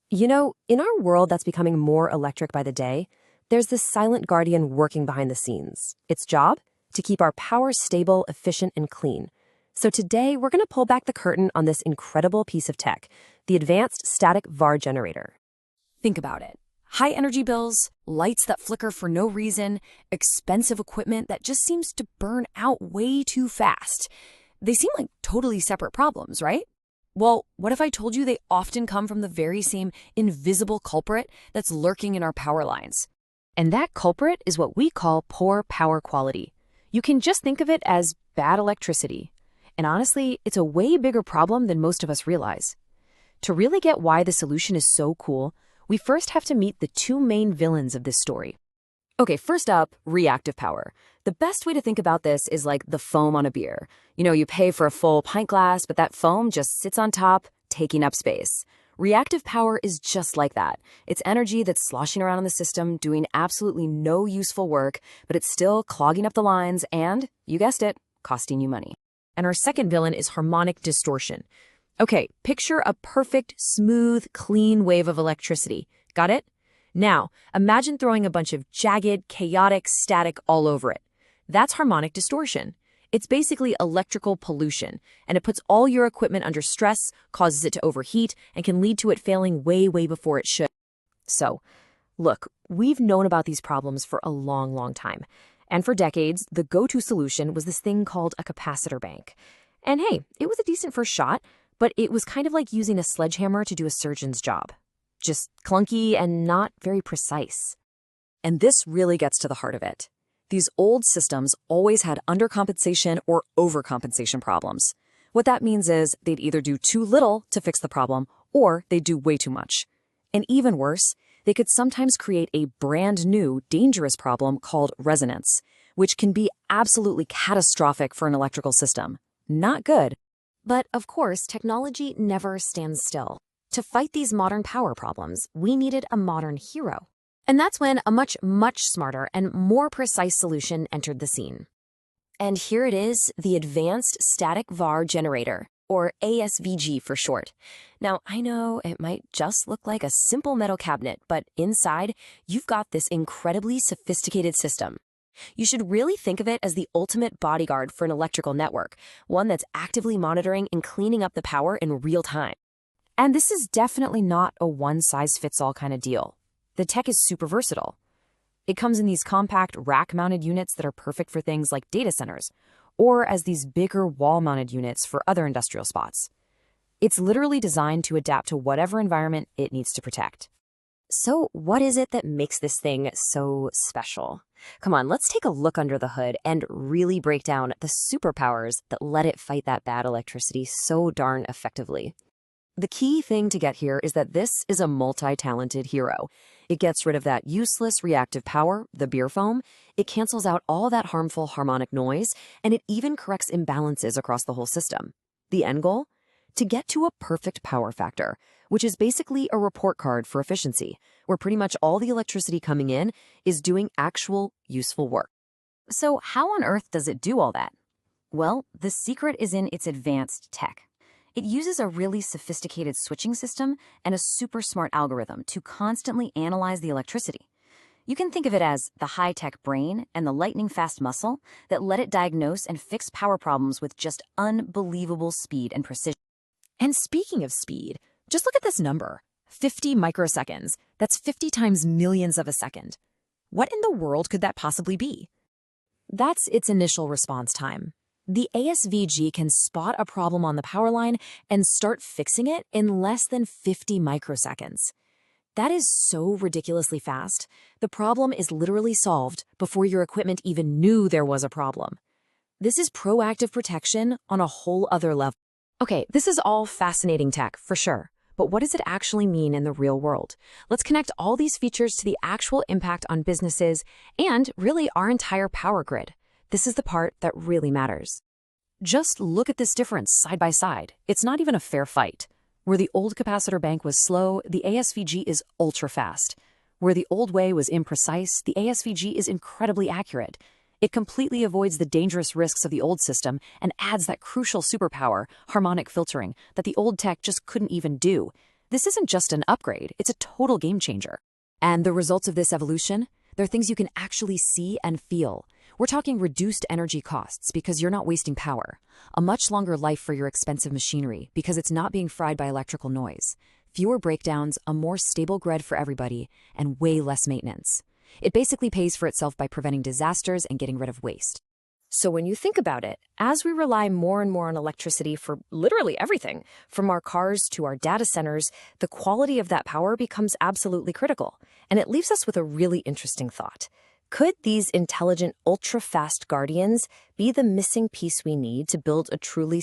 You know, in our world that's becoming more electric by the day, there's this silent guardian working behind the scenes. Its job? To keep our power stable, efficient, and clean. So today, we're going to pull back the curtain on this incredible piece of tech, the advanced static Var generator. Think about it. High energy bills, lights that flicker for no reason, expensive equipment that just seems to burn out way too fast. They seem like totally separate problems, right? Well, what if I told you they often come from the very same invisible culprit that's lurking in our power lines? And that culprit is what we call poor power quality. You can just think of it as bad electricity. And honestly, it's a way bigger problem than most of us realize. To really get why the solution is so cool, we first have to meet the two main villains of this story. Okay, first up, reactive power. The best way to think about this is like the foam on a beer. You know, you pay for a full pint glass, but that foam just sits on top, taking up space. Reactive power is just like that. It's energy that's sloshing around in the system, doing absolutely no useful work, but it's still clogging up the lines and, you guessed it, costing you money. And our second villain is harmonic distortion. Okay, picture a perfect, smooth, clean wave of electricity. Got it? Now, imagine throwing a bunch of jagged, chaotic static all over it. That's harmonic distortion. It's basically electrical pollution, and it puts all your equipment under stress, causes it to overheat, and can lead to it failing way before it should. So, look, we've known about these problems for a long time. And for decades, the go-to solution was this thing called a capacitor bank. And hey, it was a decent first shot, but it was kind of like using a sledgehammer to do a surgeon's job. Just clunky and not very precise. And this really gets to the heart of it. These old systems always had undercompensation or overcompensation problems. What that means is they'd either do too little to fix the problem, or they'd do way too much. And even worse, they could sometimes create a brand new, dangerous problem called resonance, which can be absolutely catastrophic for an electrical system. Not good. But of course, technology never stands still. To fight these modern power problems, we needed a modern hero. And that's when a much smarter and more precise solution entered the scene. And here it is, the Advanced Static Var Generator, or ASVG for short. Now, I know it might just look like a simple metal cabinet, but inside, you've got this incredibly sophisticated system. You should really think of it as the ultimate bodyguard for an electrical network, one that's actively monitoring and cleaning up the power in real time. And this is definitely not a one-size-fits-all kind of deal. The tech is super versatile. It comes in these compact rack-mounted units that are perfect for things like data centers, or as these bigger wall-mounted units for other industrial spots. It's literally designed to adapt to whatever environment it needs to protect. So what is it that makes this thing so special? Come on, let's take a look under the hood and really break down the superpowers that let it fight that bad electricity so darn effectively. The key thing to get here is that this is a multi-talented hero. It gets rid of that useless reactive power, the beer foam. It cancels out all that harmful harmonic noise, and it even corrects imbalances across the whole system. The end goal? To get to a perfect power factor, which is basically a report card for efficiency, where pretty much all the electricity coming in is doing actual useful work. So how on earth does it do all that? Well, the secret is in its advanced tech. It uses a really sophisticated switching system and a super smart algorithm to constantly analyze the electricity. You can think of it as the high-tech brain and the lightning-fast muscle that let it diagnose and fix power problems with just unbelievable speed and precision. And speaking of speed, just look at this number, 50 microseconds. That's 50 times millions of a second. What in the world could that possibly be? That's its initial response time. The ASVG can spot a problem on the power line and start fixing it in less than 50 microseconds. That is so ridiculously fast. The problem is literally solved before your equipment even knew there was a problem. This is proactive protection on a whole other level. Okay, this is all fascinating tech, for sure. But what does it actually mean in the real world? Let's connect all these features to the actual impact on businesses and really our entire power grid. This is the part that really matters. Just look at this difference side by side. It's not even a fair fight. Where the old capacitor bank was slow, the ASVG is ultra fast. Where the old way was imprecise, the ASVG is incredibly accurate. It completely avoids the dangerous risks of the old system and adds that crucial superpower, harmonic filtering, that the old tech just couldn't even do. This isn't just an upgrade, it's a total game changer. And the results of this evolution? They're things you can actually see and feel. We're talking reduced energy costs because you're not wasting power, a much longer life for your expensive machinery because it's not being fried by electrical noise, fewer breakdowns, a more stable grid for everybody, and way less maintenance. It basically pays for itself by preventing disasters and getting rid of waste. So when you think about it, as we rely more and more on electricity for literally everything, from our cars to our data centers, the quality of that power becomes absolutely critical. And it leaves us with a really interesting thought. Could these intelligent, ultra-fast guardians be the missing piece we need to build a truly